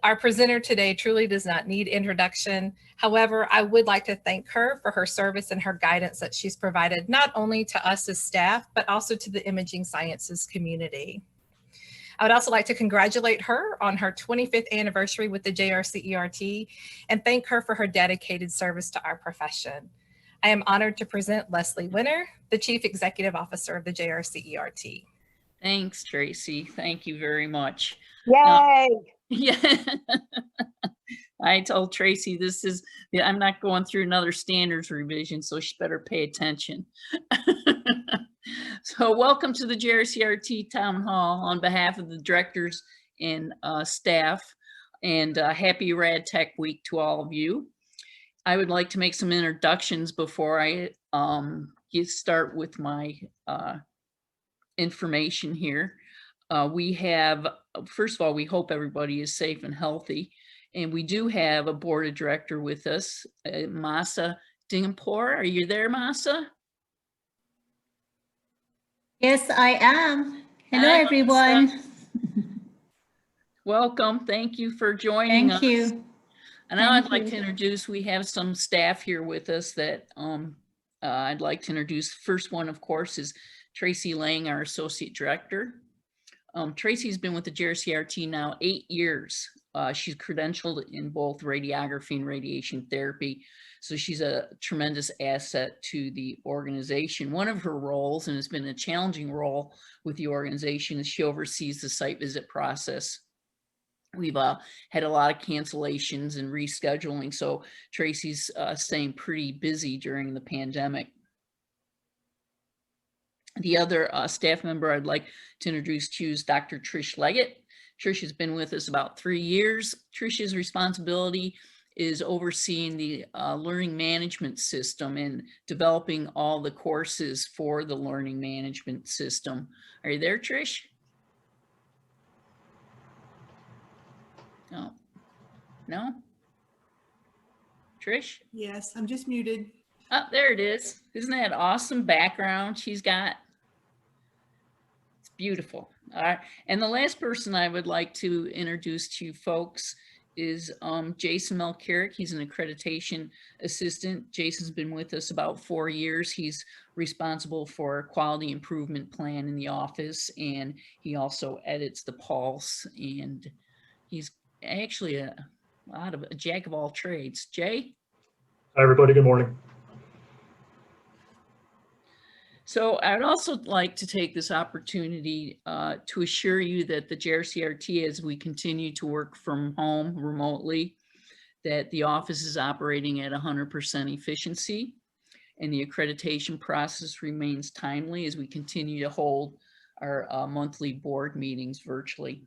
Our presenter today truly does not need introduction. However, I would like to thank her for her service and her guidance that she's provided not only to us as staff, but also to the imaging sciences community. I would also like to congratulate her on her 25th anniversary with the JRCERT and thank her for her dedicated service to our profession. I am honored to present Leslie Winter, the Chief Executive Officer of the JRCERT. Thanks, Tracy. Thank you very much. Yay! Yeah. I told Tracy I'm not going through another standards revision, so she better pay attention. So welcome to the JRCERT Townhall on behalf of the directors and staff, and happy Rad Tech Week to all of you. I would like to make some introductions before I start with my information here. We have, first of all, we hope everybody is safe and healthy. And we do have a board of director with us, Masa Dingapour. Are you there, Masa? Yes, I am. Hello, Hi, everyone. Masa. Welcome. Thank you for joining us. Thank you. And now I'd like to introduce, we have some staff here with us that I'd like to introduce. First one, of course, is Tracy Lang, our associate director. Tracy's been with the JRCERT now 8 years. She's credentialed in both radiography and radiation therapy. So she's a tremendous asset to the organization. One of her roles, and it's been a challenging role with the organization, is she oversees the site visit process. We've had a lot of cancellations and rescheduling. So Tracy's staying pretty busy during the pandemic. The other staff member I'd like to introduce to you is Dr. Trish Leggett. Trish has been with us about 3 years. Trish's responsibility is overseeing the learning management system and developing all the courses for the learning management system. Are you there, Trish? No. No? Trish? Yes, I'm just muted. Oh, there it is. Isn't that awesome background she's got? It's beautiful. All right. And the last person I would like to introduce to you folks is Jason Mel Carrick. He's an accreditation assistant. Jason's been with us about 4 years. He's responsible for quality improvement plan in the office, and he also edits the Pulse, and he's actually a jack of all trades. Jay? Hi, everybody. Good morning. So I'd also like to take this opportunity to assure you that the JRCERT, as we continue to work from home remotely, that the office is operating at 100% efficiency, and the accreditation process remains timely as we continue to hold our monthly board meetings virtually.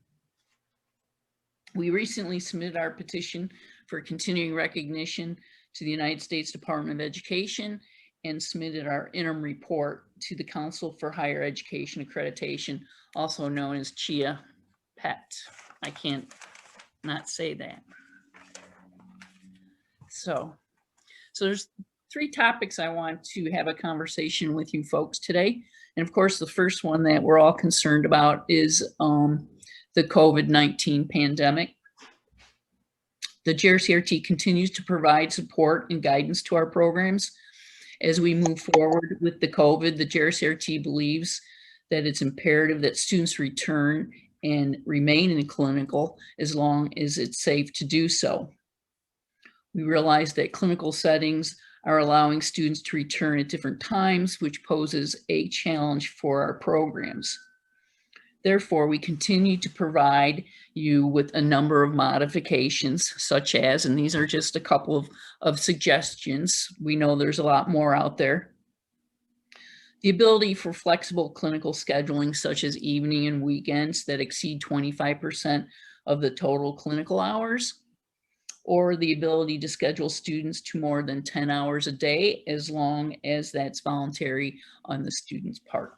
We recently submitted our petition for continuing recognition to the United States Department of Education and submitted our interim report to the Council for Higher Education Accreditation, also known as CHIA PET. I can't not say that. So there's 3 topics I want to have a conversation with you folks today. And of course, the first one that we're all concerned about is the COVID-19 pandemic. The JRCERT continues to provide support and guidance to our programs. As we move forward with the COVID, the JRCERT believes that it's imperative that students return and remain in clinical as long as it's safe to do so. We realize that clinical settings are allowing students to return at different times, which poses a challenge for our programs. Therefore, we continue to provide you with a number of modifications, such as, and these are just a couple of suggestions. We know there's a lot more out there. The ability for flexible clinical scheduling, such as evening and weekends that exceed 25% of the total clinical hours, or the ability to schedule students to more than 10 hours a day, as long as that's voluntary on the student's part.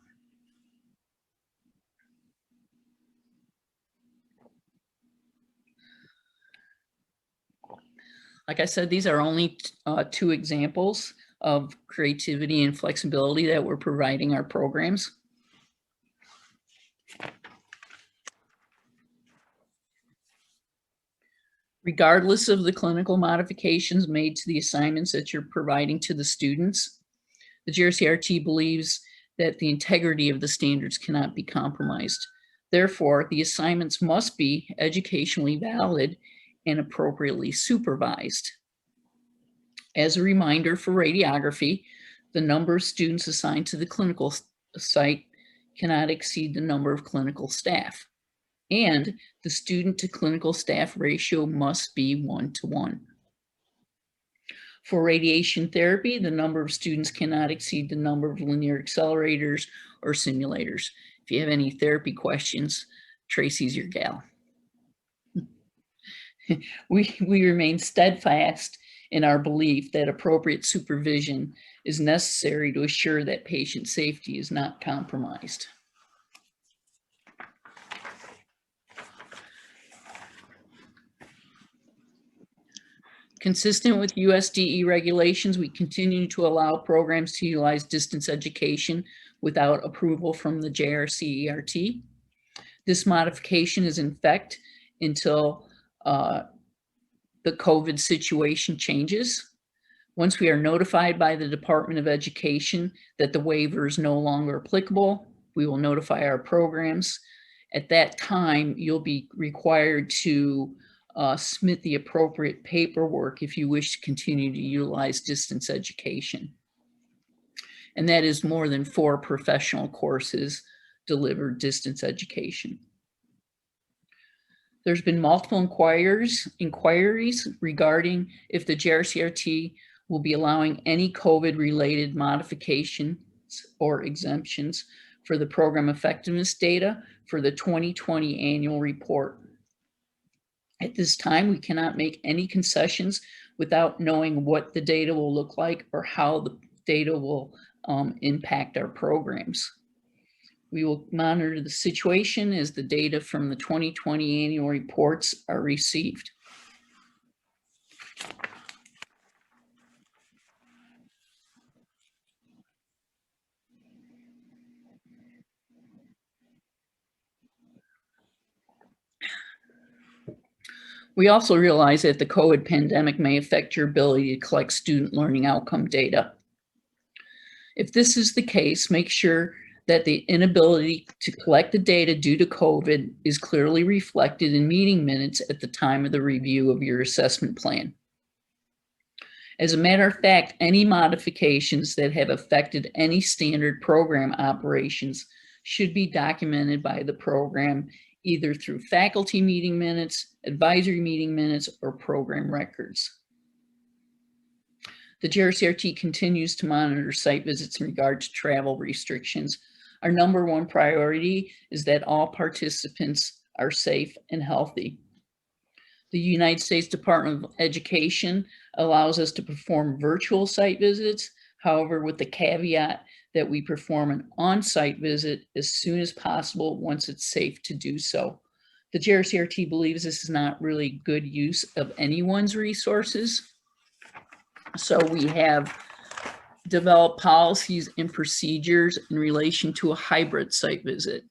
Like I said, these are only 2 examples of creativity and flexibility that we're providing our programs. Regardless of the clinical modifications made to the assignments that you're providing to the students, the JRCRT believes that the integrity of the standards cannot be compromised. Therefore, the assignments must be educationally valid and appropriately supervised. As a reminder for radiography, the number of students assigned to the clinical site cannot exceed the number of clinical staff, and the student to clinical staff ratio must be 1:1. For radiation therapy, the number of students cannot exceed the number of linear accelerators or simulators. If you have any therapy questions, Tracy's your gal. We remain steadfast in our belief that appropriate supervision is necessary to assure that patient safety is not compromised. Consistent with USDE regulations, we continue to allow programs to utilize distance education without approval from the JRCERT. This modification is in effect until the COVID situation changes. Once we are notified by the Department of Education that the waiver is no longer applicable, we will notify our programs. At that time, you'll be required to submit the appropriate paperwork if you wish to continue to utilize distance education. And that is more than 4 professional courses delivered distance education. There's been multiple inquiries regarding if the JRCRT will be allowing any COVID-related modifications or exemptions for the program effectiveness data for the 2020 annual report. At this time, we cannot make any concessions without knowing what the data will look like or how the data will impact our programs. We will monitor the situation as the data from the 2020 annual reports are received. We also realize that the COVID pandemic may affect your ability to collect student learning outcome data. If this is the case, make sure that the inability to collect the data due to COVID is clearly reflected in meeting minutes at the time of the review of your assessment plan. As a matter of fact, any modifications that have affected any standard program operations should be documented by the program either through faculty meeting minutes, advisory meeting minutes, or program records. The JRCRT continues to monitor site visits in regard to travel restrictions. Our number 1 priority is that all participants are safe and healthy. The United States Department of Education allows us to perform virtual site visits, however, with the caveat that we perform an on-site visit as soon as possible once it's safe to do so. The JRCRT believes this is not really good use of anyone's resources. So we have developed policies and procedures in relation to a hybrid site visit.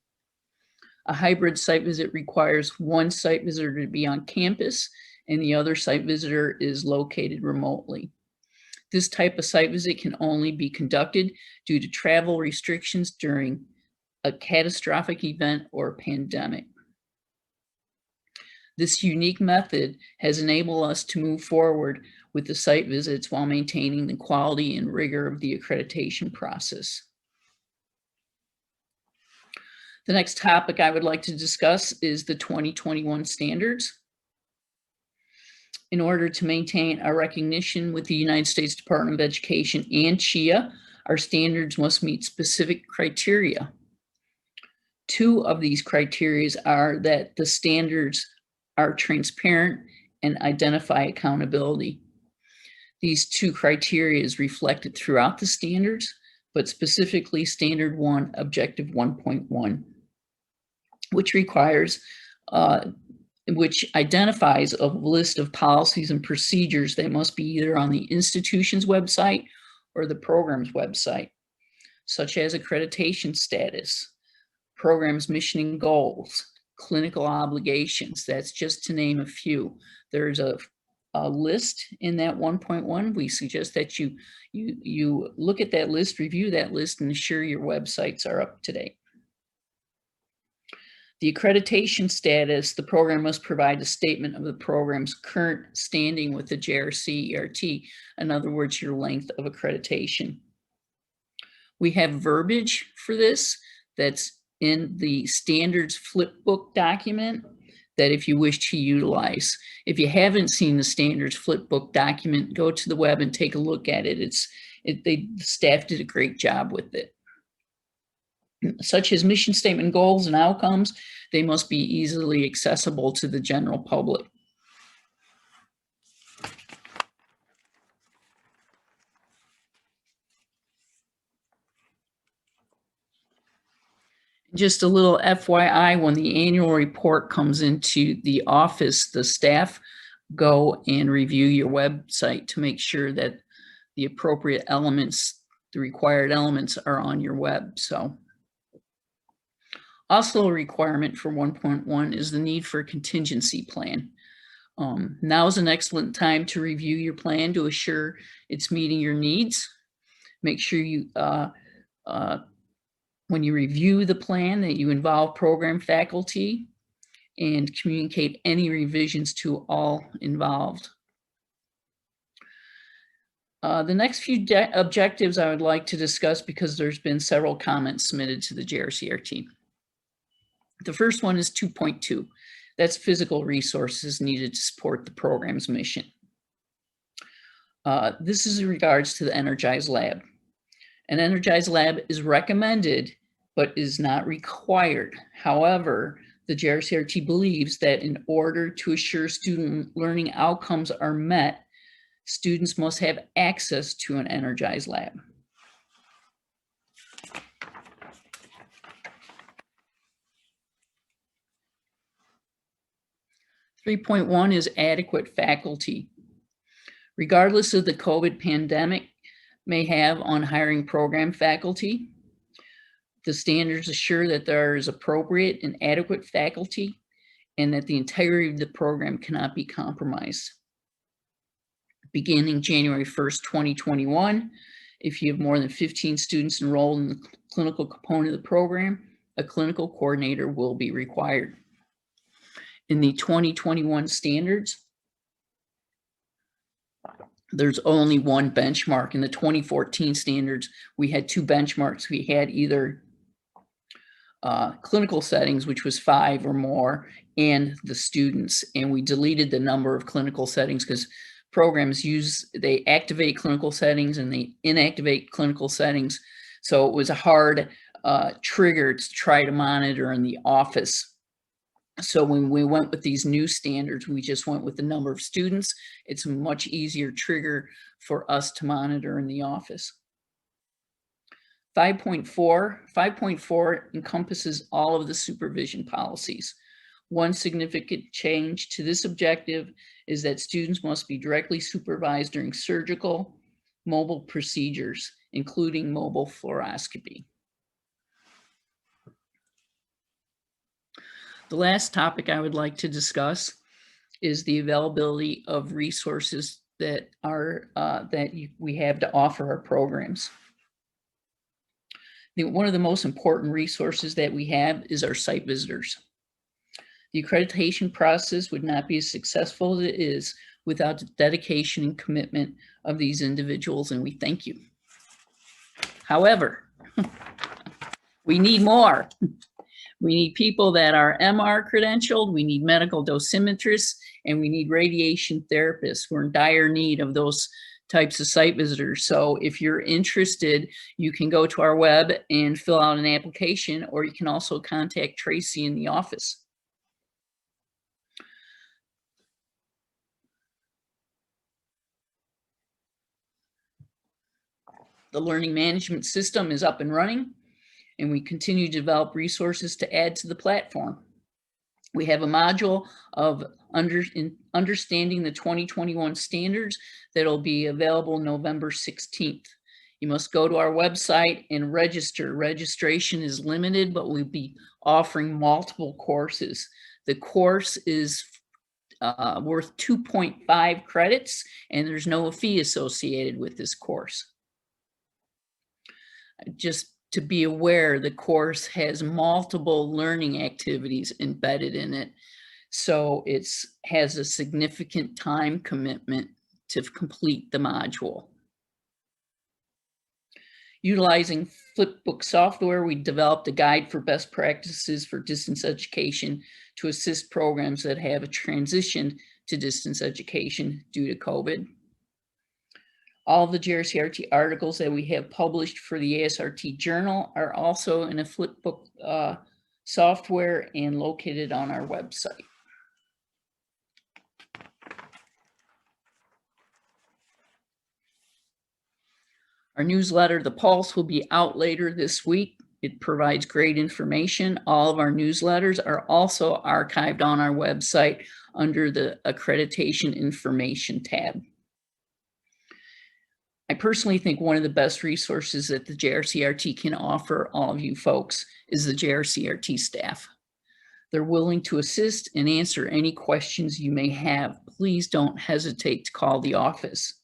A hybrid site visit requires one site visitor to be on campus and the other site visitor is located remotely. This type of site visit can only be conducted due to travel restrictions during a catastrophic event or pandemic. This unique method has enabled us to move forward with the site visits while maintaining the quality and rigor of the accreditation process. The next topic I would like to discuss is the 2021 standards. In order to maintain our recognition with the United States Department of Education and CHIA, our standards must meet specific criteria. 2 of these criteria are that the standards are transparent and identify accountability. These 2 criteria is reflected throughout the standards, but specifically Standard 1, Objective 1.1, which requires, which identifies a list of policies and procedures that must be either on the institution's website or the program's website, such as accreditation status, program's mission and goals, clinical obligations. That's just to name a few. There's a list in that 1.1. We suggest that you look at that list, review that list, and ensure your websites are up to date. The accreditation status, the program must provide a statement of the program's current standing with the JRCERT. In other words, your length of accreditation. We have verbiage for this that's in the standards flipbook document that if you wish to utilize. If you haven't seen the standards flipbook document, go to the web and take a look at it. The staff did a great job with it. Such as mission statement, goals, and outcomes, they must be easily accessible to the general public. Just a little FYI, when the annual report comes into the office, the staff go and review your website to make sure that the appropriate elements, the required elements, are on your web. So also a requirement for 1.1 is the need for a contingency plan. Now is an excellent time to review your plan to assure it's meeting your needs. Make sure you when you review the plan that you involve program faculty and communicate any revisions to all involved. The next few objectives I would like to discuss because there's been several comments submitted to the JRCRT. The first one is 2.2. That's physical resources needed to support the program's mission. This is in regards to the Energize Lab. An Energize Lab is recommended, but is not required. However, the JRCRT believes that in order to assure student learning outcomes are met, students must have access to an Energize Lab. .1 is adequate faculty. Regardless of the COVID pandemic may have on hiring program faculty, the standards assure that there is appropriate and adequate faculty and that the integrity of the program cannot be compromised. Beginning January 1st, 2021, if you have more than 15 students enrolled in the clinical component of the program, a clinical coordinator will be required. In the 2021 standards, there's only one benchmark. In the 2014 standards, we had two benchmarks. We had either clinical settings, which was 5 or more, and the students. And we deleted the number of clinical settings because programs they activate clinical settings and they inactivate clinical settings. So it was a hard trigger to try to monitor in the office. So when we went with these new standards, we just went with the number of students. It's a much easier trigger for us to monitor in the office. 5.4 encompasses all of the supervision policies. One significant change to this objective is that students must be directly supervised during surgical mobile procedures, including mobile fluoroscopy. The last topic I would like to discuss is the availability of resources that we have to offer our programs. One of the most important resources that we have is our site visitors. The accreditation process would not be as successful as it is without the dedication and commitment of these individuals, and we thank you. However, we need more. We need people that are MR credentialed, we need medical dosimetrists, and we need radiation therapists. We're in dire need of those types of site visitors. So if you're interested, you can go to our web and fill out an application, or you can also contact Tracy in the office. The learning management system is up and running, and we continue to develop resources to add to the platform. We have a module of understanding the 2021 standards that'll be available November 16th. You must go to our website and register. Registration is limited, but we'll be offering multiple courses. The course is worth 2.5 credits, and there's no fee associated with this course. Just to be aware, the course has multiple learning activities embedded in it. So it has a significant time commitment to complete the module. Utilizing Flipbook software, we developed a guide for best practices for distance education to assist programs that have transitioned to distance education due to COVID. All the JRCRT articles that we have published for the ASRT Journal are also in a Flipbook software and located on our website. Our newsletter, The Pulse, will be out later this week. It provides great information. All of our newsletters are also archived on our website under the Accreditation Information tab. I personally think one of the best resources that the JRCRT can offer all of you folks is the JRCRT staff. They're willing to assist and answer any questions you may have. Please don't hesitate to call the office.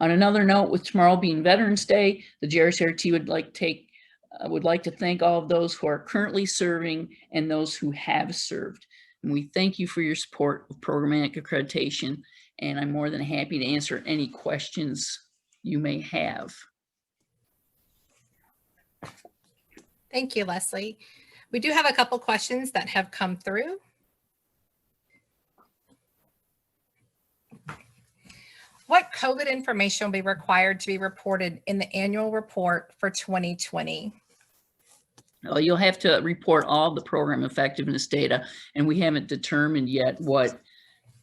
On another note, with tomorrow being Veterans Day, the JRCRT would like to thank all of those who are currently serving and those who have served. And we thank you for your support of programmatic accreditation, and I'm more than happy to answer any questions you may have. Thank you, Leslie. We do have a couple questions that have come through. What COVID information will be required to be reported in the annual report for 2020? Well, you'll have to report all the program effectiveness data, and we haven't determined yet what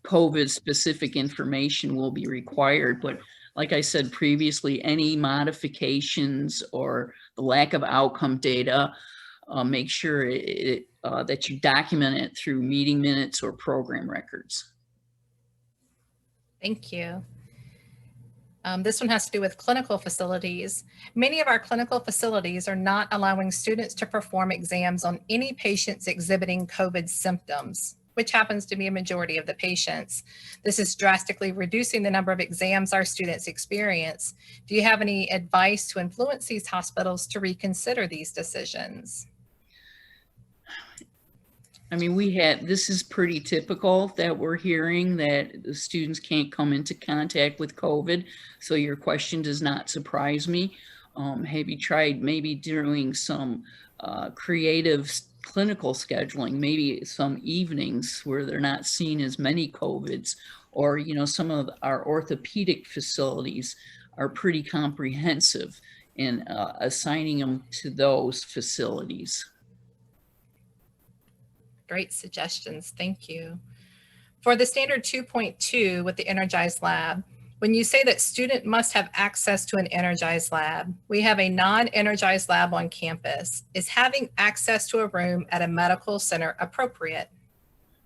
COVID specific information will be required. But like I said previously, any modifications or the lack of outcome data, make sure that you document it through meeting minutes or program records. Thank you. This one has to do with clinical facilities. Many of our clinical facilities are not allowing students to perform exams on any patients exhibiting COVID symptoms, which happens to be a majority of the patients. This is drastically reducing the number of exams our students experience. Do you have any advice to influence these hospitals to reconsider these decisions? I mean, this is pretty typical that we're hearing that the students can't come into contact with COVID. So your question does not surprise me. Have you tried maybe doing some creative clinical scheduling, maybe some evenings where they're not seeing as many COVIDs, or, you know, some of our orthopedic facilities are pretty comprehensive in assigning them to those facilities. Great suggestions, thank you. For the standard 2.2 with the energized lab, when you say that student must have access to an energized lab, we have a non-energized lab on campus. Is having access to a room at a medical center appropriate?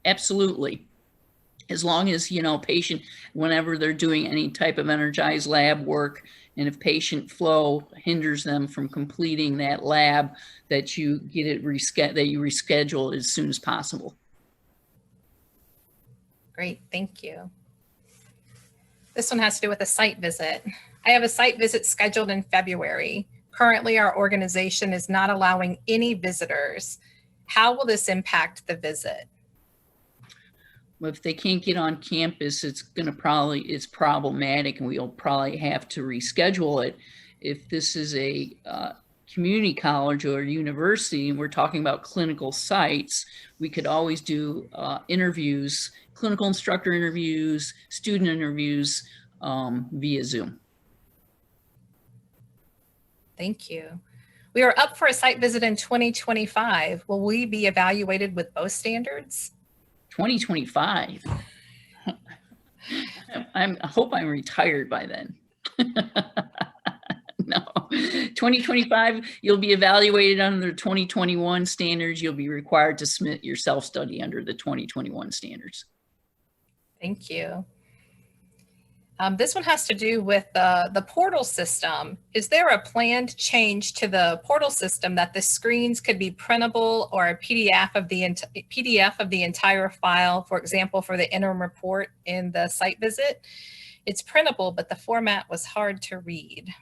Absolutely. As long as, you know, patient, whenever they're doing any type of energized lab work, and if patient flow hinders them from completing that lab, that you get it reschedule as soon as possible. Great, thank you. This one has to do with a site visit. I have a site visit scheduled in February. Currently, our organization is not allowing any visitors. How will this impact the visit? If they can't get on campus, it's problematic, and we'll probably have to reschedule it. If this is a community college or university, and we're talking about clinical sites, we could always do interviews, clinical instructor interviews, student interviews via Zoom. Thank you. We are up for a site visit in 2025. Will we be evaluated with both standards? 2025. I hope I'm retired by then. No, 2025, you'll be evaluated under the 2021 standards. You'll be required to submit your self-study under the 2021 standards. Thank you. This one has to do with the portal system. Is there a planned change to the portal system that the screens could be printable or a PDF of the entire file, for example, for the interim report in the site visit? It's printable, but the format was hard to read.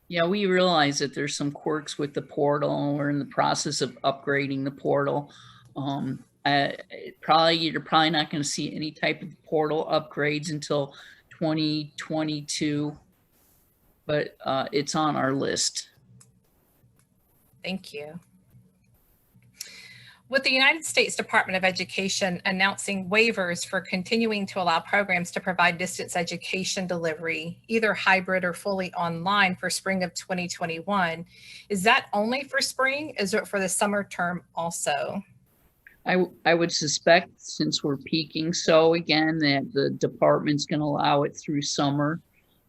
Yeah, we realize that there's some quirks with the portal. We're in the process of upgrading the portal. You're probably not going to see any type of portal upgrades until 2022, but it's on our list. Thank you. With the United States Department of Education announcing waivers for continuing to allow programs to provide distance education delivery, either hybrid or fully online for spring of 2021, is that only for spring? Is it for the summer term also? I would suspect, since we're peaking so again, that the department's going to allow it through summer.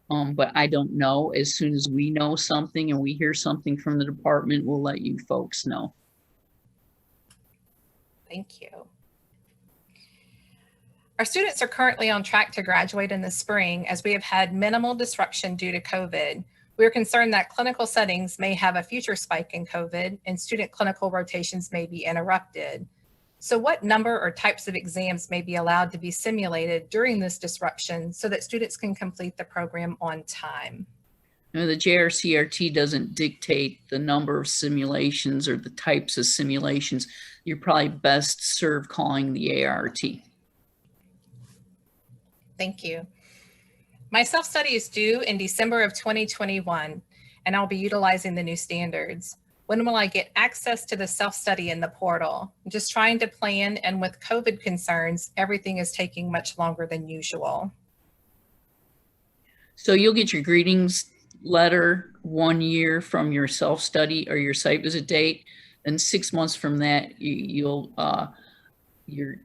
But I don't know. As soon as we know something and we hear something from the department, we'll let you folks know. Thank you. Our students are currently on track to graduate in the spring as we have had minimal disruption due to COVID. We are concerned that clinical settings may have a future spike in COVID and student clinical rotations may be interrupted. So what number or types of exams may be allowed to be simulated during this disruption so that students can complete the program on time? You know, the JRCRT doesn't dictate the number of simulations or the types of simulations. You're probably best served calling the ART. Thank you. My self-study is due in December of 2021, and I'll be utilizing the new standards. When will I get access to the self-study in the portal? I'm just trying to plan, and with COVID concerns, everything is taking much longer than usual. So you'll get your greetings letter 1 year from your self-study or your site visit date, and 6 months from that, your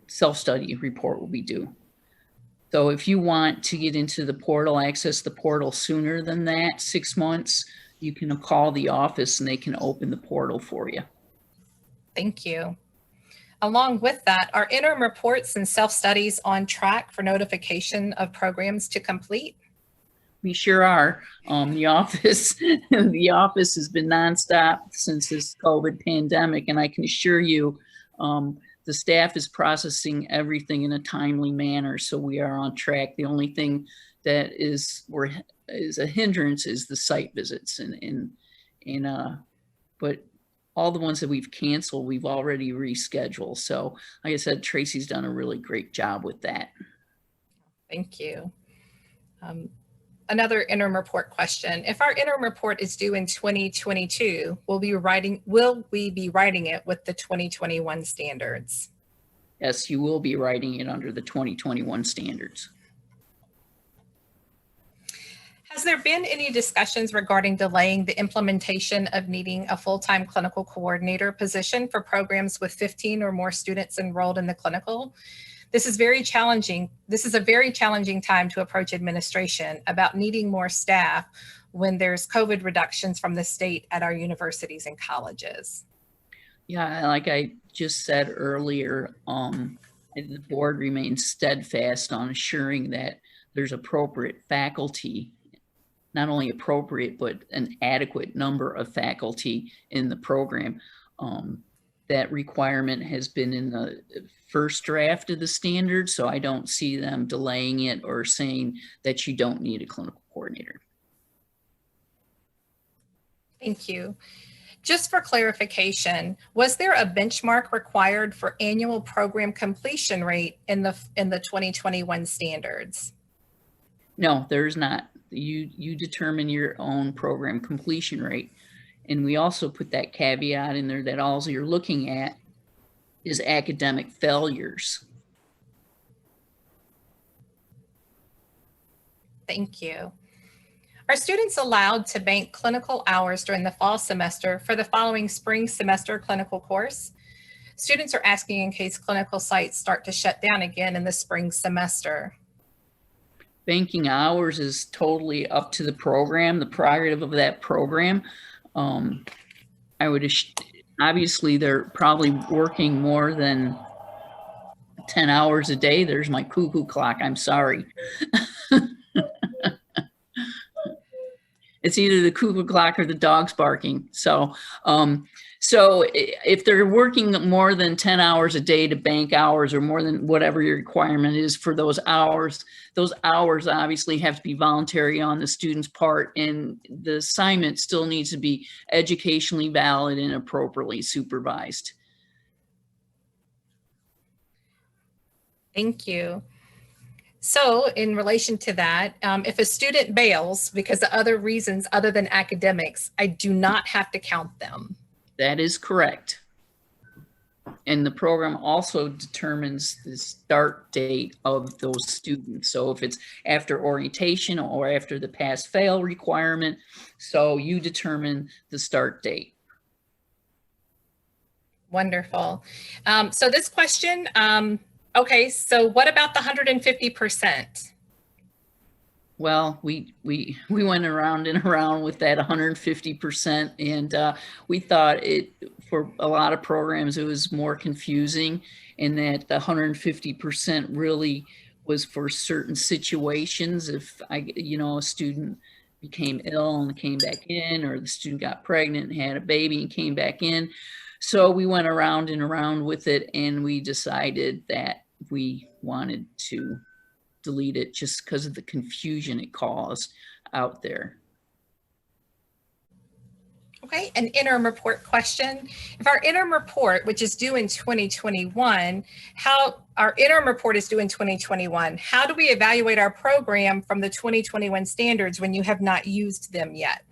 self-study report will be due. So if you want to get into the portal, access the portal sooner than that, 6 months, you can call the office and they can open the portal for you. Thank you. Along with that, are interim reports and self-studies on track for notification of programs to complete? We sure are. The office has been nonstop since this COVID pandemic, and I can assure you, the staff is processing everything in a timely manner, so we are on track. The only thing that is a hindrance is the site visits, but all the ones that we've canceled, we've already rescheduled. So, like I said, Tracy's done a really great job with that. Thank you. Another interim report question. If our interim report is due in 2022, will we be writing it with the 2021 standards? Yes, you will be writing it under the 2021 standards. Has there been any discussions regarding delaying the implementation of needing a full-time clinical coordinator position for programs with 15 or more students enrolled in the clinical? This is very challenging. This is a very challenging time to approach administration about needing more staff when there's COVID reductions from the state at our universities and colleges. Yeah, like I just said earlier, the board remains steadfast on assuring that there's appropriate faculty, not only appropriate, but an adequate number of faculty in the program. That requirement has been in the first draft of the standard, so I don't see them delaying it or saying that you don't need a clinical coordinator. Thank you. Just for clarification, was there a benchmark required for annual program completion rate in the 2021 standards? No, there's not. You determine your own program completion rate. And we also put that caveat in there that all you're looking at is academic failures. Thank you. Are students allowed to bank clinical hours during the fall semester for the following spring semester clinical course? Students are asking in case clinical sites start to shut down again in the spring semester. Banking hours is totally up to the program, the prerogative of that program. Obviously they're probably working more than 10 hours a day. There's my cuckoo clock. I'm sorry. It's either the cuckoo clock or the dog's barking. So if they're working more than 10 hours a day to bank hours or more than whatever your requirement is for those hours obviously have to be voluntary on the student's part, and the assignment still needs to be educationally valid and appropriately supervised. Thank you. So in relation to that, if a student bails because of other reasons other than academics, I do not have to count them. That is correct. And the program also determines the start date of those students. So if it's after orientation or after the pass-fail requirement, so you determine the start date. Wonderful. So this question, okay, so what about the 150%? Well, we went around and around with that 150%, and we thought for a lot of programs it was more confusing, and that the 150% really was for certain situations. If a student became ill and came back in, or the student got pregnant and had a baby and came back in. So we went around and around with it, and we decided that we wanted to delete it just because of the confusion it caused out there. Okay, an interim report question. If our interim report, which is due in 2021, our interim report is due in 2021, how do we evaluate our program from the 2021 standards when you have not used them yet?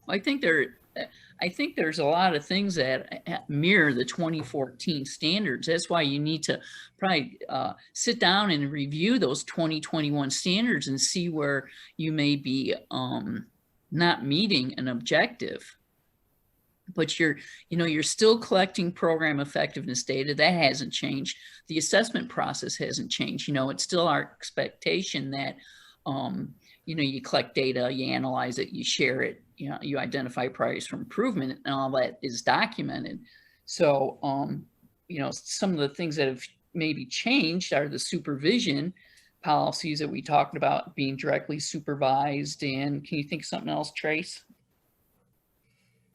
Well, I think there's a lot of things that mirror the 2014 standards. That's why you need to probably sit down and review those 2021 standards and see where you may be not meeting an objective. But you're still collecting program effectiveness data. That hasn't changed. The assessment process hasn't changed. It's still our expectation that you collect data, you analyze it, you share it, you identify priorities for improvement, and all that is documented. So, some of the things that have maybe changed are the supervision policies that we talked about being directly supervised. And can you think of something else, Trace?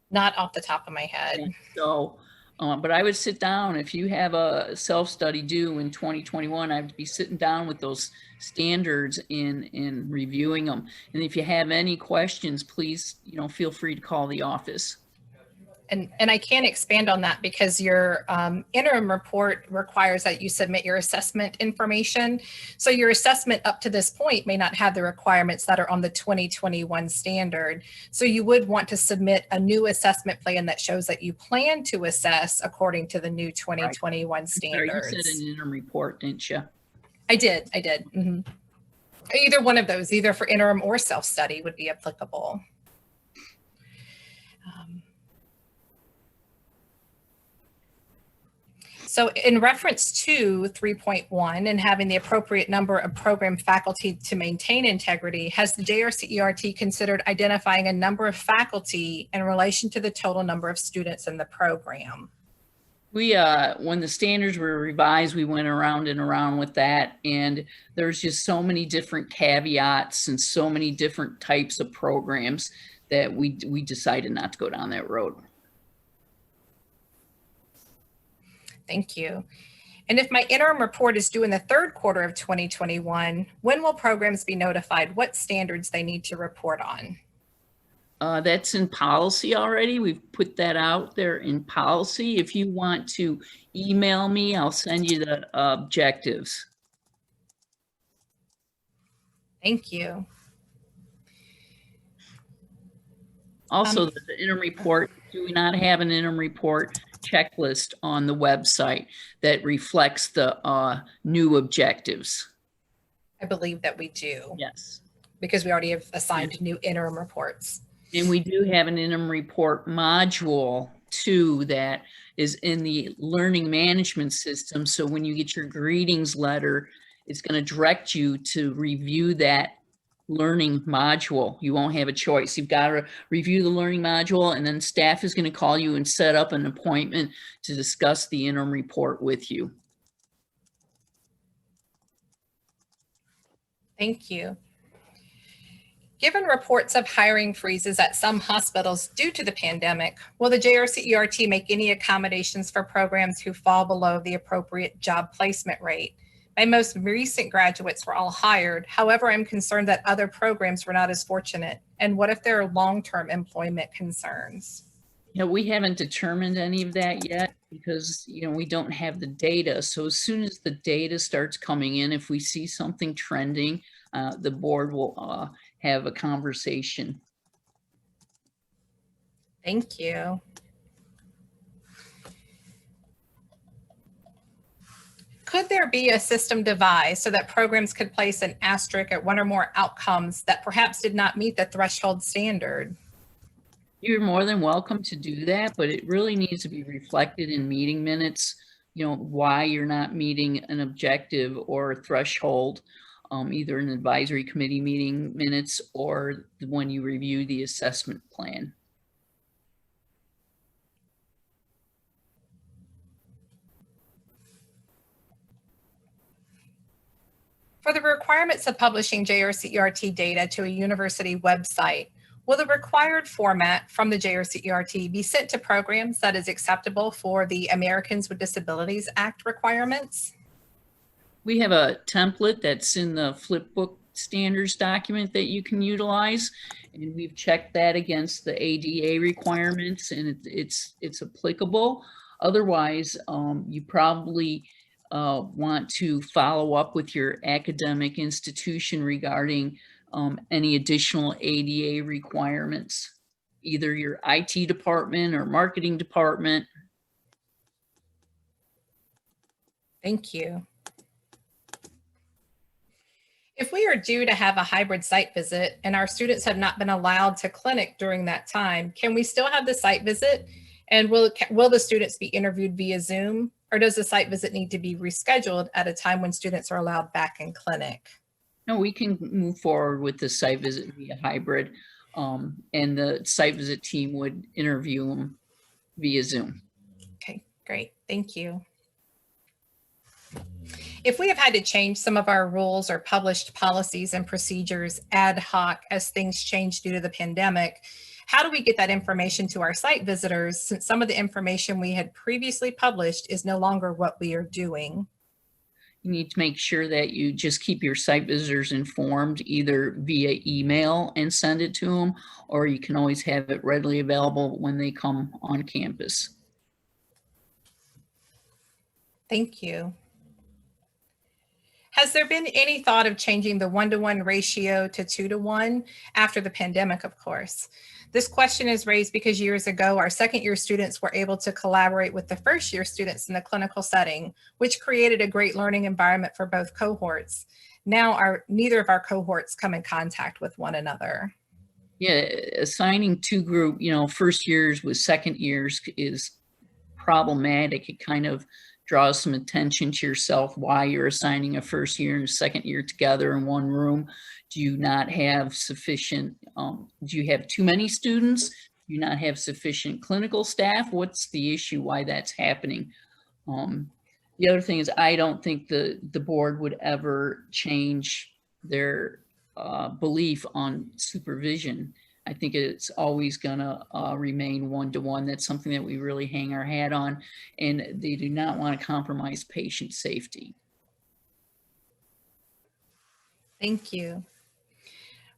Not off the top of my head. Yeah. So, but I would sit down. If you have a self-study due in 2021, I'd be sitting down with those standards and reviewing them. And if you have any questions, please, feel free to call the office. And I can expand on that because your interim report requires that you submit your assessment information. So your assessment up to this point may not have the requirements that are on the 2021 standard. So you would want to submit a new assessment plan that shows that you plan to assess according to the new 2021 standards. You said an interim report, didn't you? I did. Mm-hmm. Either one of those, either for interim or self-study would be applicable. So in reference to 3.1 and having the appropriate number of program faculty to maintain integrity, has the JRCERT considered identifying a number of faculty in relation to the total number of students in the program? We, when the standards were revised, we went around and around with that, and there's just so many different caveats and so many different types of programs that we decided not to go down that road. Thank you. And if my interim report is due in the third quarter of 2021, when will programs be notified what standards they need to report on? That's in policy already. We've put that out there in policy. If you want to email me, I'll send you the objectives. Thank you. Also, the interim report, do we not have an interim report checklist on the website that reflects the new objectives? I believe that we do. Yes. Because we already have assigned new interim reports. And we do have an interim report module too that is in the learning management system. So when you get your greetings letter, it's going to direct you to review that learning module. You won't have a choice. You've got to review the learning module, and then staff is going to call you and set up an appointment to discuss the interim report with you. Thank you. Given reports of hiring freezes at some hospitals due to the pandemic, will the JRCERT make any accommodations for programs who fall below the appropriate job placement rate? My most recent graduates were all hired. However, I'm concerned that other programs were not as fortunate. And what if there are long-term employment concerns? We haven't determined any of that yet because, we don't have the data. So as soon as the data starts coming in, if we see something trending, the board will have a conversation. Thank you. Could there be a system devised so that programs could place an asterisk at one or more outcomes that perhaps did not meet the threshold standard? You're more than welcome to do that, but it really needs to be reflected in meeting minutes, why you're not meeting an objective or threshold, either in advisory committee meeting minutes or when you review the assessment plan. For the requirements of publishing JRCERT data to a university website, will the required format from the JRCERT be sent to programs that is acceptable for the Americans with Disabilities Act requirements? We have a template that's in the Flipbook standards document that you can utilize, and we've checked that against the ADA requirements, and it's applicable. Otherwise, you probably want to follow up with your academic institution regarding any additional ADA requirements, either your IT department or marketing department. Thank you. If we are due to have a hybrid site visit and our students have not been allowed to clinic during that time, can we still have the site visit? And will the students be interviewed via Zoom, or does the site visit need to be rescheduled at a time when students are allowed back in clinic? No, we can move forward with the site visit via hybrid, and the site visit team would interview them via Zoom. Okay, great. Thank you. If we have had to change some of our rules or published policies and procedures ad hoc as things change due to the pandemic, how do we get that information to our site visitors, since some of the information we had previously published is no longer what we are doing? You need to make sure that you just keep your site visitors informed, either via email and send it to them, or you can always have it readily available when they come on campus. Thank you. Has there been any thought of changing the 1-to-1 ratio to 2-to-1 after the pandemic, of course? This question is raised because years ago, our second-year students were able to collaborate with the first-year students in the clinical setting, which created a great learning environment for both cohorts. Now, neither of our cohorts come in contact with one another. Yeah, assigning two group, first years with second years is problematic. It kind of draws some attention to yourself why you're assigning a first year and a second year together in one room. Do you not have sufficient, do you have too many students? Do you not have sufficient clinical staff? What's the issue, why that's happening? The other thing is, I don't think the board would ever change their belief on supervision. I think it's always gonna remain 1-to-1. That's something that we really hang our hat on, and they do not want to compromise patient safety. Thank you.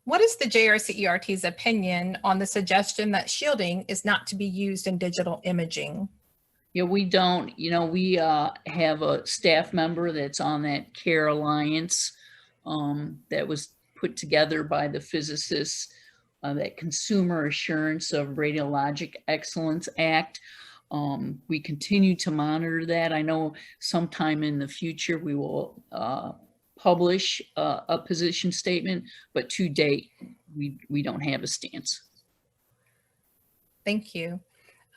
What is the JRCERT's opinion on the suggestion that shielding is not to be used in digital imaging? Yeah, we don't, we have a staff member that's on that CARE Alliance that was put together by the physicists, that Consumer Assurance of Radiologic Excellence Act. We continue to monitor that. I know sometime in the future we will publish a position statement, but to date, we don't have a stance. Thank you.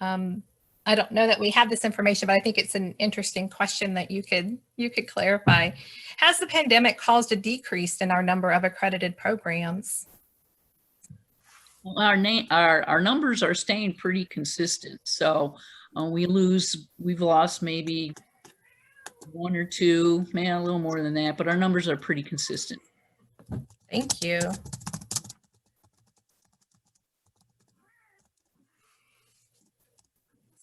I don't know that we have this information, but I think it's an interesting question that you could clarify. Has the pandemic caused a decrease in our number of accredited programs? Well, our numbers are staying pretty consistent. So we've lost maybe one or two, maybe a little more than that, but our numbers are pretty consistent. Thank you.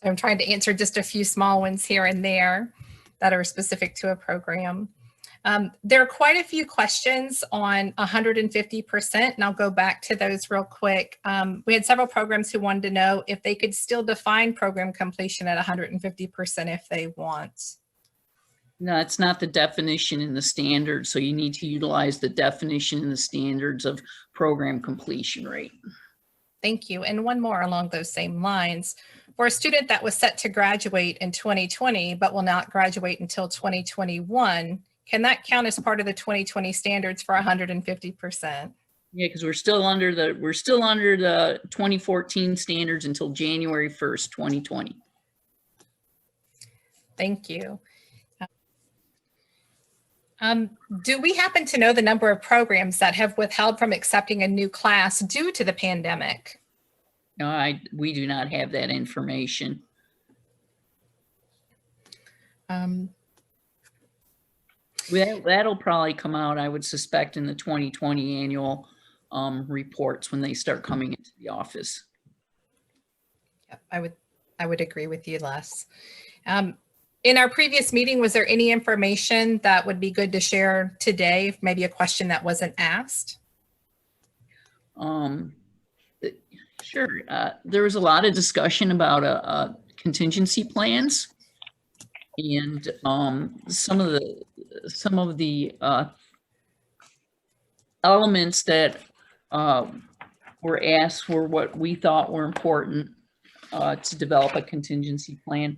I'm trying to answer just a few small ones here and there that are specific to a program. There are quite a few questions on 150%, and I'll go back to those real quick. We had several programs who wanted to know if they could still define program completion at 150% if they want. No, it's not the definition in the standards, so you need to utilize the definition in the standards of program completion rate. Thank you. And one more along those same lines. For a student that was set to graduate in 2020, but will not graduate until 2021, can that count as part of the 2020 standards for 150%? Yeah, because we're still under the 2014 standards until January 1st, 2020. Thank you. Do we happen to know the number of programs that have withheld from accepting a new class due to the pandemic? No, we do not have that information. That'll probably come out, I would suspect, in the 2020 annual reports when they start coming into the office. Yep, I would agree with you, Les. In our previous meeting, was there any information that would be good to share today? Maybe a question that wasn't asked? Sure. There was a lot of discussion about contingency plans, and some of the elements that were asked were what we thought were important to develop a contingency plan.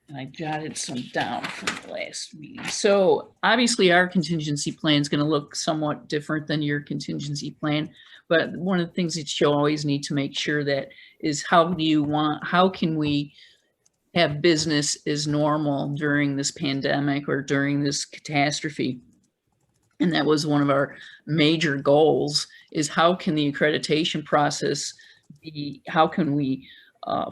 And I jotted some down from the last meeting. So obviously our contingency plan is going to look somewhat different than your contingency plan. But one of the things that you always need to make sure that is how can we have business as normal during this pandemic or during this catastrophe? And that was one of our major goals, is how can the accreditation process be, how can we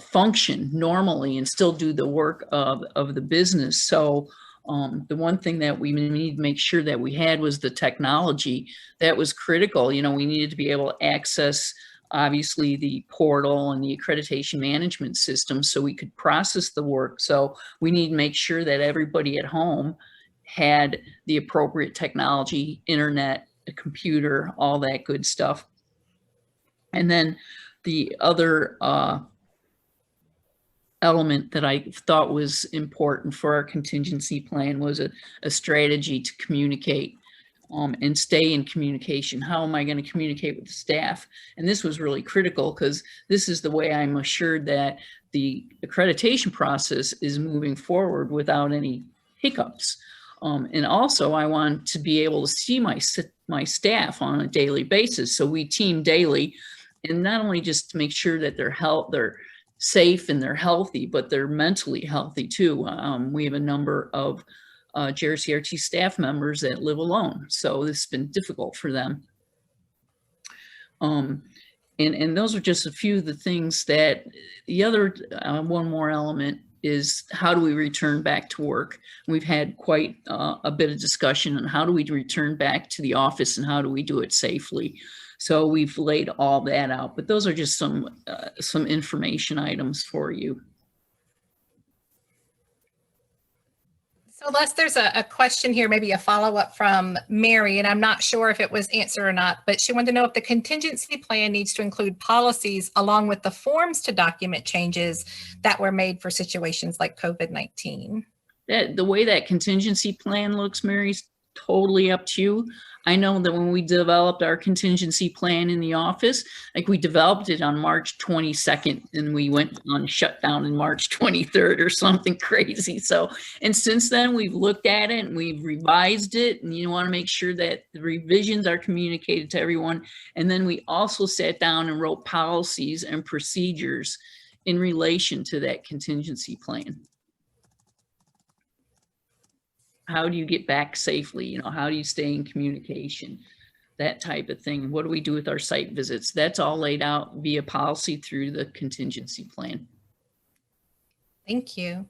function normally and still do the work of the business? So the one thing that we need to make sure that we had was the technology. That was critical. You know, we needed to be able to access, obviously, the portal and the accreditation management system so we could process the work. So we need to make sure that everybody at home had the appropriate technology, internet, a computer, all that good stuff. And then the other element that I thought was important for our contingency plan was a strategy to communicate and stay in communication. How am I going to communicate with the staff? And this was really critical because this is the way I'm assured that the accreditation process is moving forward without any hiccups. And also I want to be able to see my staff on a daily basis. So we team daily, and not only just to make sure that they're safe and they're healthy, but they're mentally healthy too. We have a number of JRCRT staff members that live alone, so this has been difficult for them. And those are just a few of the things that the other one more element is, how do we return back to work? We've had quite a bit of discussion on how do we return back to the office and how do we do it safely. So we've laid all that out, but those are just some information items for you. So Les, there's a question here, maybe a follow-up from Mary, and I'm not sure if it was answered or not, but she wanted to know if the contingency plan needs to include policies along with the forms to document changes that were made for situations like COVID-19. The way that contingency plan looks, Mary's totally up to you. I know that when we developed our contingency plan in the office, like we developed it on March 22nd and we went on shutdown in March 23rd or something crazy. So, and since then we've looked at it and we've revised it, and you want to make sure that the revisions are communicated to everyone. And then we also sat down and wrote policies and procedures in relation to that contingency plan. How do you get back safely? You know, how do you stay in communication? That type of thing. What do we do with our site visits? That's all laid out via policy through the contingency plan. Thank you.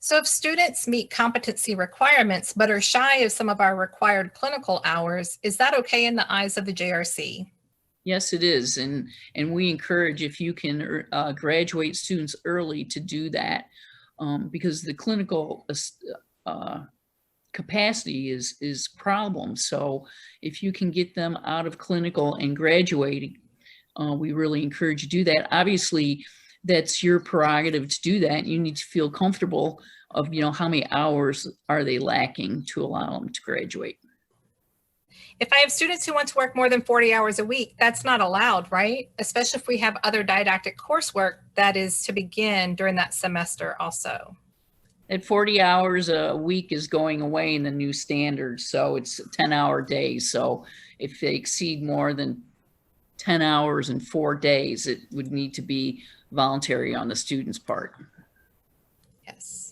So if students meet competency requirements but are shy of some of our required clinical hours, is that okay in the eyes of the JRC? Yes, it is. And we encourage, if you can graduate students early, to do that, because the clinical capacity is problem. So if you can get them out of clinical and graduating, we really encourage you to do that. Obviously, that's your prerogative to do that. You need to feel comfortable of, how many hours are they lacking to allow them to graduate. If I have students who want to work more than 40 hours a week, that's not allowed, right? Especially if we have other didactic coursework that is to begin during that semester also. At 40 hours a week is going away in the new standards. So it's 10-hour days. So if they exceed more than 10 hours in 4 days, it would need to be voluntary on the student's part. Yes.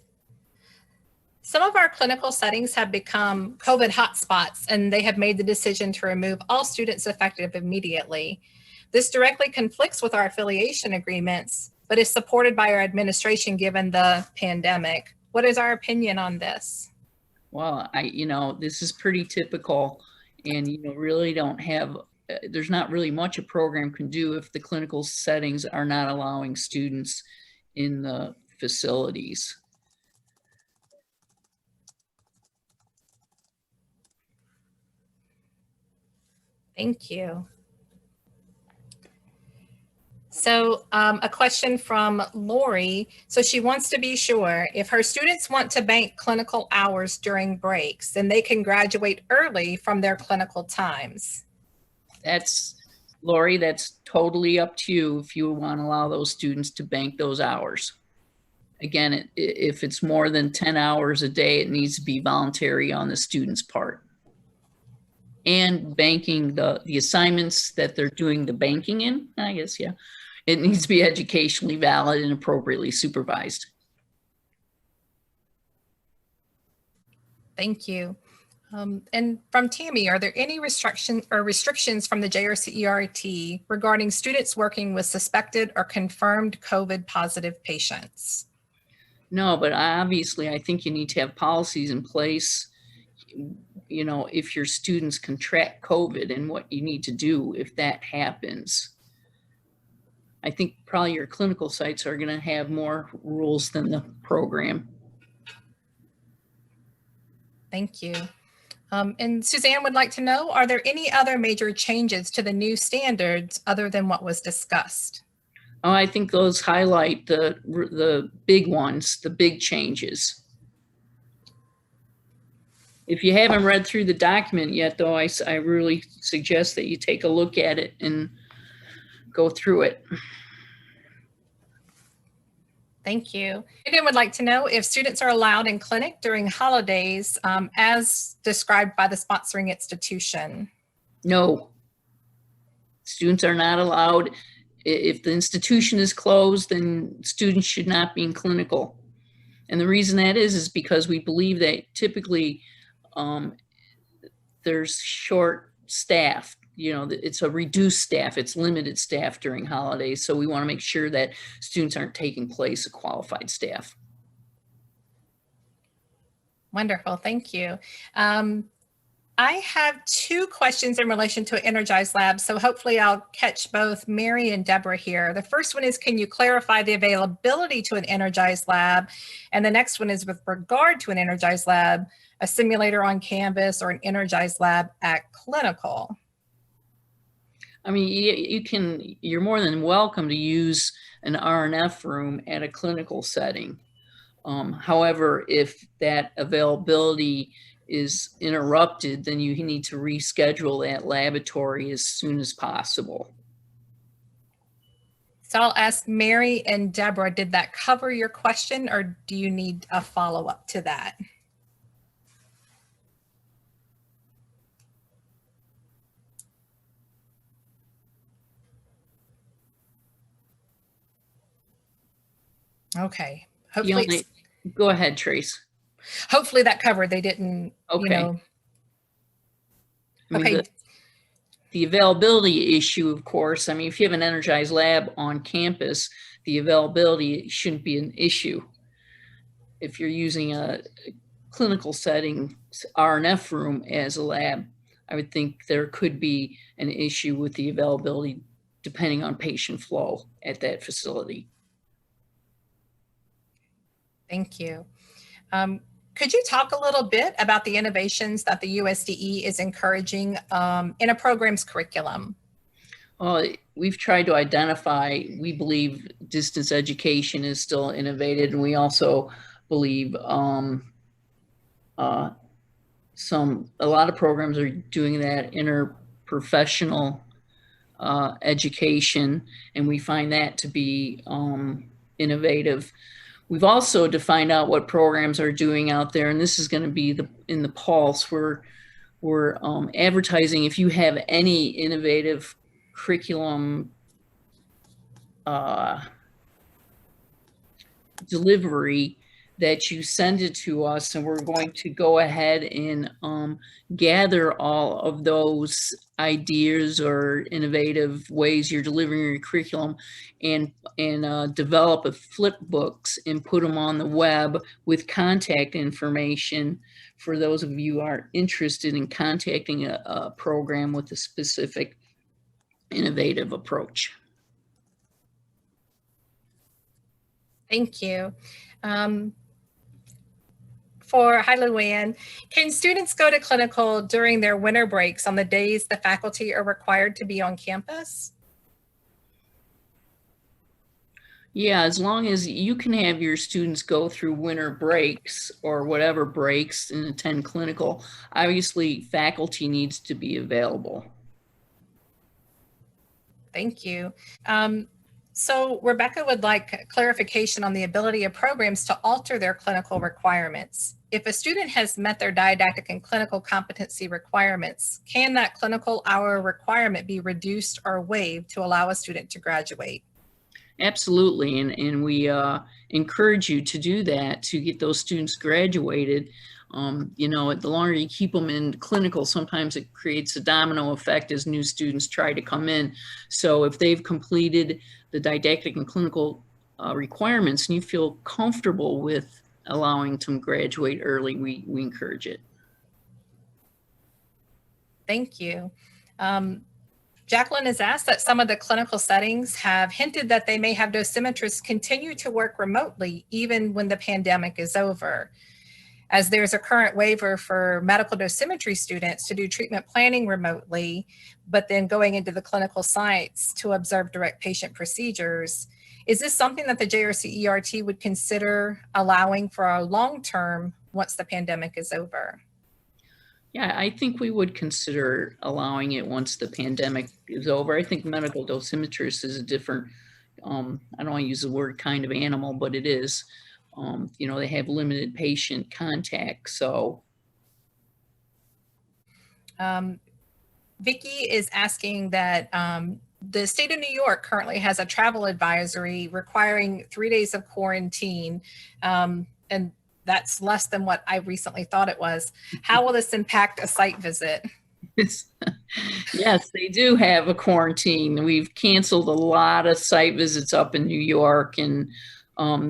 Some of our clinical settings have become COVID hotspots, and they have made the decision to remove all students effective immediately. This directly conflicts with our affiliation agreements, but is supported by our administration given the pandemic. What is our opinion on this? Well, this is pretty typical, and really don't have, there's not really much a program can do if the clinical settings are not allowing students in the facilities. Thank you. So a question from Lori. So she wants to be sure if her students want to bank clinical hours during breaks, then they can graduate early from their clinical times. Lori, that's totally up to you if you want to allow those students to bank those hours. Again, if it's more than 10 hours a day, it needs to be voluntary on the student's part. And banking the assignments that they're doing the banking in, I guess, yeah. It needs to be educationally valid and appropriately supervised. Thank you. And from Tammy, are there any restrictions from the JRCERT regarding students working with suspected or confirmed COVID positive patients? No, but obviously I think you need to have policies in place, if your students contract COVID and what you need to do if that happens. I think probably your clinical sites are going to have more rules than the program. Thank you. And Suzanne would like to know, are there any other major changes to the new standards other than what was discussed? Oh, I think those highlight the big ones, the big changes. If you haven't read through the document yet, though, I really suggest that you take a look at it and go through it. Thank you. Megan would like to know if students are allowed in clinic during holidays as described by the sponsoring institution. No, students are not allowed. If the institution is closed, then students should not be in clinical. And the reason that is because we believe that typically there's short staff. It's a reduced staff, it's limited staff during holidays. So we want to make sure that students aren't taking place of qualified staff. Wonderful, thank you. I have 2 questions in relation to Energized Lab, so hopefully I'll catch both Mary and Deborah here. The first one is, can you clarify the availability to an Energized Lab? And the next one is with regard to an Energized Lab, a simulator on campus or an Energized Lab at clinical. I mean, you're more than welcome to use an R&F room at a clinical setting. However, if that availability is interrupted, then you need to reschedule that laboratory as soon as possible. So I'll ask Mary and Deborah, did that cover your question or do you need a follow-up to that? Okay. Hopefully, go ahead, Trace. Hopefully that covered. They didn't, okay. Okay. The availability issue, of course, I mean, if you have an Energized Lab on campus, the availability shouldn't be an issue. If you're using a clinical setting R&F room as a lab, I would think there could be an issue with the availability depending on patient flow at that facility. Thank you. Could you talk a little bit about the innovations that the USDE is encouraging in a program's curriculum? We've tried to identify, we believe distance education is still innovative, and we also believe a lot of programs are doing that interprofessional education, and we find that to be innovative. We've also defined out what programs are doing out there, and this is going to be in the pulse. We're advertising if you have any innovative curriculum delivery, that you send it to us, and we're going to go ahead and gather all of those ideas or innovative ways you're delivering your curriculum and develop a flip books and put them on the web with contact information for those of you who are interested in contacting a program with a specific innovative approach. Thank you. For Hi Luann, can students go to clinical during their winter breaks on the days the faculty are required to be on campus? Yeah, as long as you can have your students go through winter breaks or whatever breaks and attend clinical, obviously faculty needs to be available. Thank you. So Rebecca would like clarification on the ability of programs to alter their clinical requirements. If a student has met their didactic and clinical competency requirements, can that clinical hour requirement be reduced or waived to allow a student to graduate? Absolutely, and we encourage you to do that to get those students graduated. You know, the longer you keep them in clinical, sometimes it creates a domino effect as new students try to come in. So if they've completed the didactic and clinical requirements and you feel comfortable with allowing them to graduate early, we encourage it. Thank you. Jacqueline has asked that some of the clinical settings have hinted that they may have dosimetrists continue to work remotely even when the pandemic is over. As there's a current waiver for medical dosimetry students to do treatment planning remotely, but then going into the clinical sites to observe direct patient procedures, is this something that the JRCERT would consider allowing for a long term once the pandemic is over? Yeah, I think we would consider allowing it once the pandemic is over. I think medical dosimetrist is a different, I don't want to use the word kind of animal, but it is. You know, they have limited patient contact, so. Vicki is asking that the state of New York currently has a travel advisory requiring 3 days of quarantine, and that's less than what I recently thought it was. How will this impact a site visit? Yes, they do have a quarantine. We've canceled a lot of site visits up in New York, and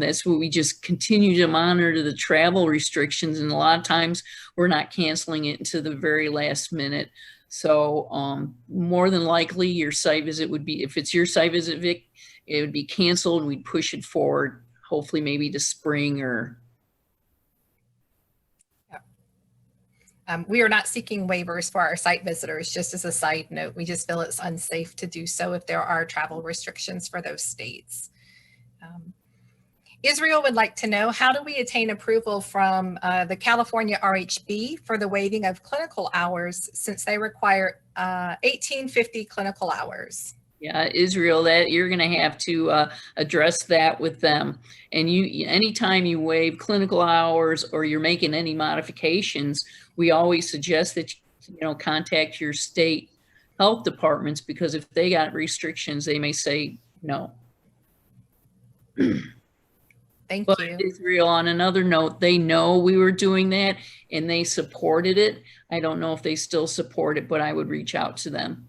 that's what we just continue to monitor the travel restrictions. And a lot of times we're not canceling it until the very last minute. So more than likely your site visit would be, if it's your site visit, Vic, it would be canceled. We'd push it forward, hopefully maybe to spring or. We are not seeking waivers for our site visitors, just as a side note. We just feel it's unsafe to do so if there are travel restrictions for those states. Israel would like to know, how do we attain approval from the California RHB for the waiving of clinical hours since they require 1850 clinical hours? Yeah, Israel, that you're going to have to address that with them. And anytime you waive clinical hours or you're making any modifications, we always suggest that you contact your state health departments, because if they got restrictions, they may say no. Thank but you. Israel, on another note, they know we were doing that and they supported it. I don't know if they still support it, but I would reach out to them.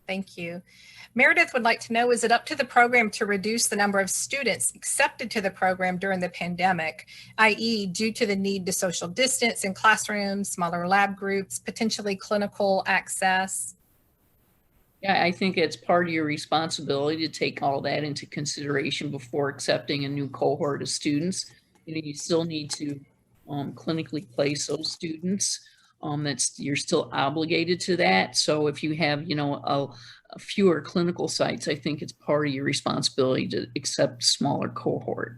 Thank you. Meredith would like to know, is it up to the program to reduce the number of students accepted to the program during the pandemic, i.e. due to the need to social distance in classrooms, smaller lab groups, potentially clinical access? Yeah, I think it's part of your responsibility to take all that into consideration before accepting a new cohort of students. You still need to clinically place those students. You're still obligated to that. So if you have, a fewer clinical sites, I think it's part of your responsibility to accept smaller cohort.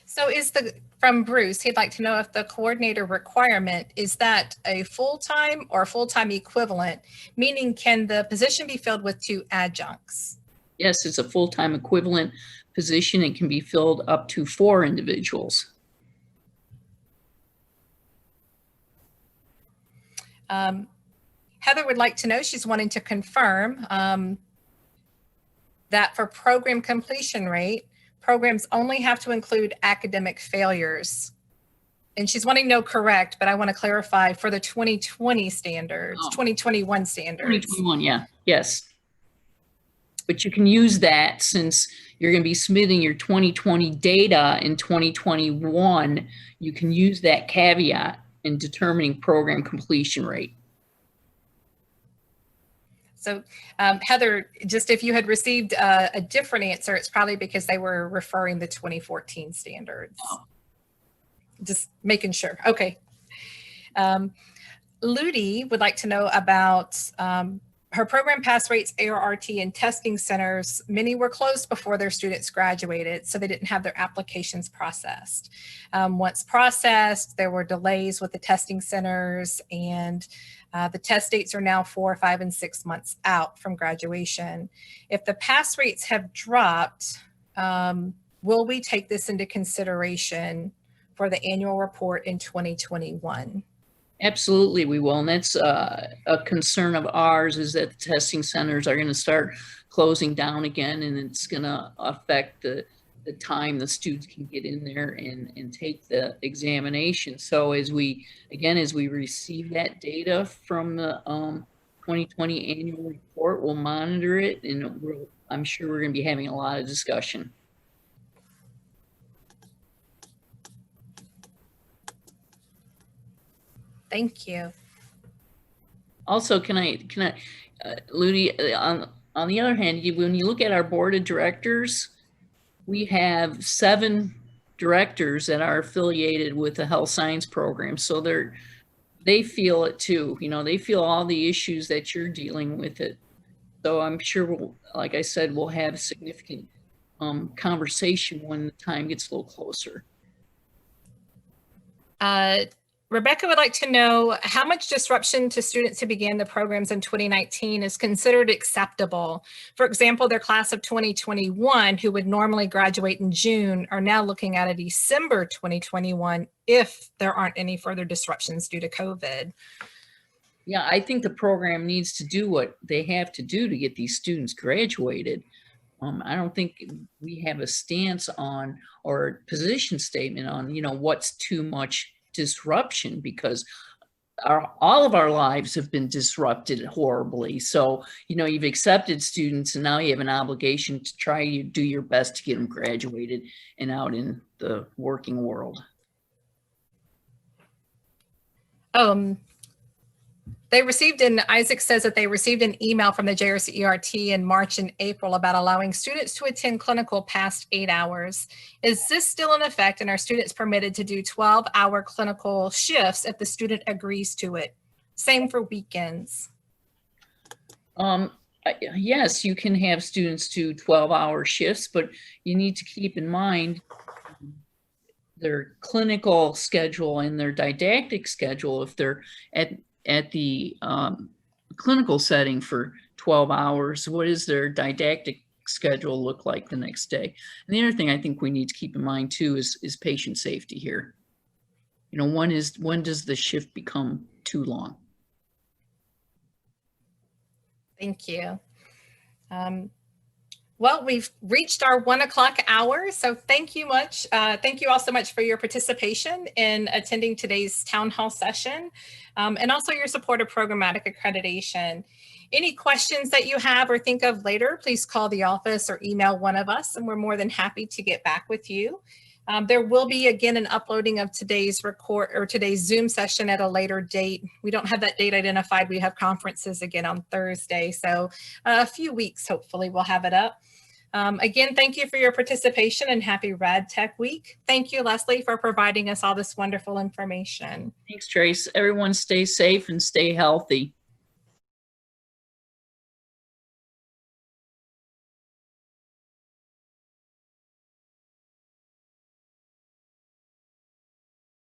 So from Bruce, he'd like to know if the coordinator requirement, is that a full-time or full-time equivalent? Meaning, can the position be filled with 2 adjuncts? Yes, it's a full-time equivalent position. It can be filled up to 4 individuals. Heather would like to know, she's wanting to confirm that for program completion rate, programs only have to include academic failures. And she's wanting to know correct, but I want to clarify for the 2020 standards, 2021 standards. 2021, yeah, yes. But you can use that since you're going to be submitting your 2020 data in 2021. You can use that caveat in determining program completion rate. So Heather, just if you had received a different answer, it's probably because they were referring the 2014 standards. Oh. Just making sure. Okay. Ludi would like to know about her program pass rates, ARRT, and testing centers. Many were closed before their students graduated, so they didn't have their applications processed. Once processed, there were delays with the testing centers, and the test dates are now 4, 5, and 6 months out from graduation. If the pass rates have dropped, will we take this into consideration for the annual report in 2021? Absolutely, we will. And that's a concern of ours, is that the testing centers are going to start closing down again, and it's going to affect the time the students can get in there and take the examination. So as we receive that data from the 2020 annual report, we'll monitor it, and I'm sure we're going to be having a lot of discussion. Thank you. Also, can I, Ludi, on the other hand, when you look at our board of directors, we have 7 directors that are affiliated with the health science program. So they feel it too. They feel all the issues that you're dealing with it. So I'm sure, like I said, we'll have significant conversation when the time gets a little closer. Rebecca would like to know how much disruption to students who began the programs in 2019 is considered acceptable. For example, their class of 2021, who would normally graduate in June, are now looking at a December 2021 if there aren't any further disruptions due to COVID. Yeah, I think the program needs to do what they have to do to get these students graduated. I don't think we have a stance on or position statement on, what's too much disruption, because all of our lives have been disrupted horribly. So, you've accepted students, and now you have an obligation to try to do your best to get them graduated and out in the working world. Isaac says that they received an email from the JRCERT in March and April about allowing students to attend clinical past 8 hours. Is this still in effect, and are students permitted to do 12-hour clinical shifts if the student agrees to it? Same for weekends. Yes, you can have students do 12-hour shifts, but you need to keep in mind their clinical schedule and their didactic schedule. If they're at the clinical setting for 12 hours, what does their didactic schedule look like the next day? And the other thing I think we need to keep in mind too is patient safety here. When does the shift become too long? Thank you. Well, we've reached our 1 o'clock hour, so thank you much. Thank you all so much for your participation in attending today's town hall session, and also your support of programmatic accreditation. Any questions that you have or think of later, please call the office or email one of us, and we're more than happy to get back with you. There will be, again, an uploading of today's today's Zoom session at a later date. We don't have that date identified. We have conferences again on Thursday, so a few weeks, hopefully, we'll have it up. Again, thank you for your participation and happy Rad Tech Week. Thank you, Leslie, for providing us all this wonderful information. Thanks, Trace. Everyone stay safe and stay healthy.